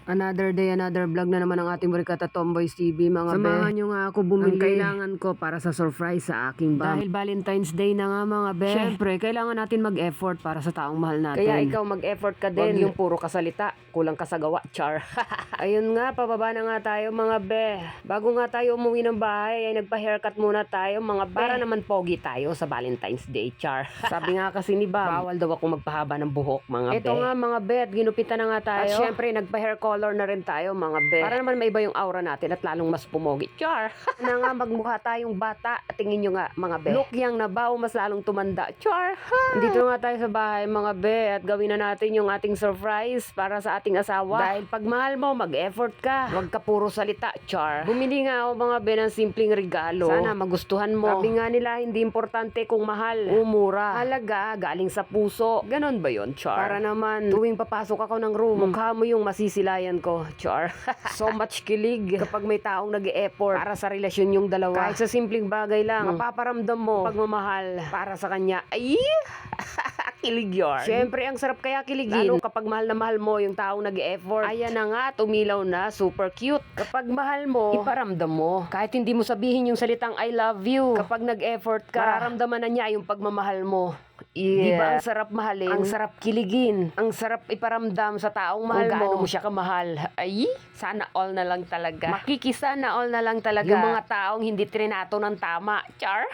Another day, another vlog na naman ang ating Burikata Tomboys TV, mga Samahan nyo nga ako bumili. Ang kailangan ko para sa surprise sa aking bam. Dahil Valentine's Day na nga, mga be. Syempre, kailangan natin mag-effort para sa taong mahal natin. Kaya ikaw mag-effort ka din. Huwag yung puro kasalita, kulang ka sa gawa, char. Ayun nga, pababa na nga tayo, mga be. Bago nga tayo umuwi ng bahay, ay nagpa-haircut muna tayo, mga be. Para naman pogi tayo sa Valentine's Day, char. Sabi nga kasi ni Bam, bawal daw ako magpahaba ng buhok, mga be. Ito nga, mga be, at ginupitan na nga tayo. At syempre, nagpa-hair color na rin tayo, mga be. Para naman maiba yung aura natin at lalong mas pumogi. Char! Na nga, magmukha tayong bata. Tingin nyo nga, mga be. Look yang nabaw, mas lalong tumanda. Char! Dito nga tayo sa bahay, mga be. At gawin na natin yung ating surprise para sa ating asawa. Dahil pag mahal mo, mag-effort ka. Huwag ka puro salita. Char! Bumili nga ako, mga be, ng simpleng regalo. Sana magustuhan mo. Sabi nga nila, hindi importante kung mahal o mura. Halaga, galing sa puso. Ganon ba yon, Char? Para naman, tuwing papasok ako ng room, mukha mo yung masisilayan ko. Char. So much kilig kapag may taong nag-e-effort para sa relasyon yung dalawa. Kahit sa simpleng bagay lang, mapaparamdam mo pagmamahal para sa kanya. Ay! Kilig yun. Siyempre, ang sarap kaya kiligin. Lalo kapag mahal na mahal mo yung taong nag-e-effort. Ayan na nga, tumilaw na, super cute. Kapag mahal mo, iparamdam mo. Kahit hindi mo sabihin yung salitang I love you. Kapag nag-effort ka, mararamdaman na niya yung pagmamahal mo. Yeah. Diba ang sarap mahalin? Ang sarap kiligin. Ang sarap iparamdam sa taong mahal mo. Kung gaano mo siya kamahal. Ay, sana all na lang talaga. Makikisana all na lang talaga. Yung mga taong hindi trinato ng tama. Char?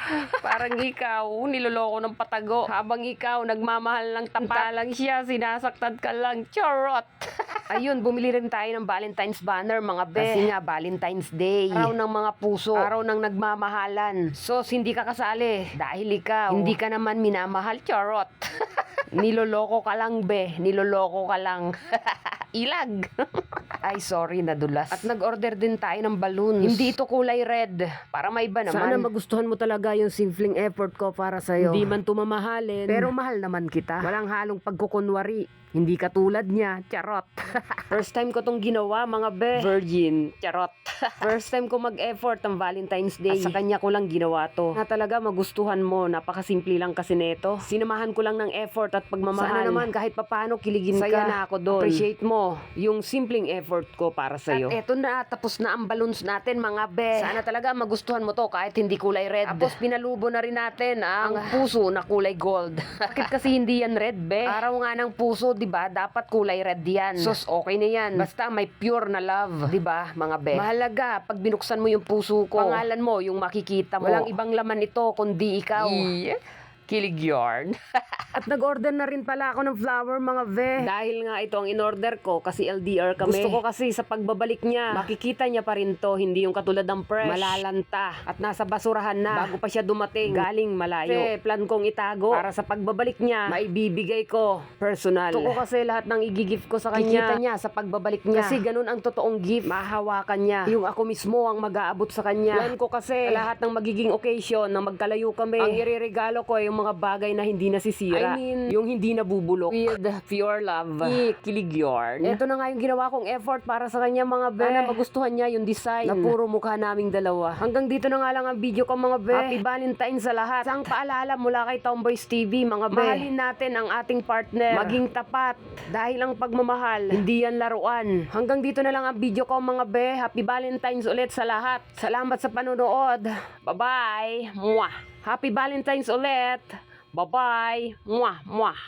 Parang ikaw, niloloko ng patago. Habang ikaw, nagmamahal ng tapat lang siya, sinasaktan ka lang. Charot! Ayun, bumili rin tayo ng Valentine's banner, mga be. Kasi nga, Valentine's Day. Araw ng mga puso. Araw ng nagmamahalan. So, hindi ka kasali. Dahil ikaw, hindi ka naman minamahal. Charot. Niloloko ka lang, be. Niloloko ka lang. Ilag. Ay, sorry, nadulas. At nag-order din tayo ng balloons. Hindi ito kulay red. Para maiba naman. Sana magustuhan mo talaga yung simpleng effort ko para sa'yo. Hindi man tumamahalin. Pero mahal naman kita. Walang halong pagkukunwari. Hindi katulad niya. Charot. First time ko tong ginawa, mga be. Virgin. Charot. First time ko mag-effort ang Valentine's Day. At sa kanya ko lang ginawa to. Na talaga magustuhan mo. Napakasimple lang kasi neto. Sinamahan ko lang ng effort at pagmamahal. Sana naman kahit papano kiligin ka. Saya na ako doon. Appreciate mo yung simpleng effort ko para sa'yo. At eto na, tapos na ang balloons natin, mga be. Sana talaga magustuhan mo to kahit hindi kulay red. Tapos pinalubo na rin natin ang puso na kulay gold. Bakit kasi hindi yan red, be? Araw nga ng puso, diba? Dapat kulay red yan. Sos, okay na yan. Basta may pure na love. Diba, mga be? Mahalaga, pag binuksan mo yung puso ko, pangalan mo, yung makikita mo. Walang ibang laman ito, kundi ikaw. Kilig yarn. At nag-order na rin pala ako ng flower, mga be. Dahil nga ito ang in-order ko kasi LDR kami. Gusto ko kasi sa pagbabalik niya, makikita niya pa rin to, hindi yung katulad ng fresh. Malalanta. At nasa basurahan na bago pa siya dumating. Galing malayo. Kasi plan kong itago para sa pagbabalik niya, maibibigay ko personal. Gusto ko kasi lahat ng i-gift ko sa kanya, kikita niya sa pagbabalik niya. Kasi ganun ang totoong gift. Mahahawakan niya. Yung ako mismo ang mag-aabot sa kanya. Plan ko kasi lahat ng magiging occasion na magkalayo kami, ang ireregalo ko ay yung mga bagay na hindi nasisira. I mean, yung hindi nabubulok. With pure love. Kilig yarn. Ito na nga yung ginawa kong effort para sa kanya, mga be. Sana magustuhan niya yung design na puro mukha naming dalawa. Hanggang dito na nga lang ang video ko, mga be. Happy Valentine's sa lahat. Isang paalala mula kay Tomboys TV, mga be. Mahalin natin ang ating partner. Maging tapat. Dahil ang pagmamahal, hindi yan laruan. Hanggang dito na lang ang video ko, mga be. Happy Valentine's ulit sa lahat. Salamat sa panonood. Bye-bye. Mwah. Happy Valentine's ulit. Bye-bye. Mwah, mwah.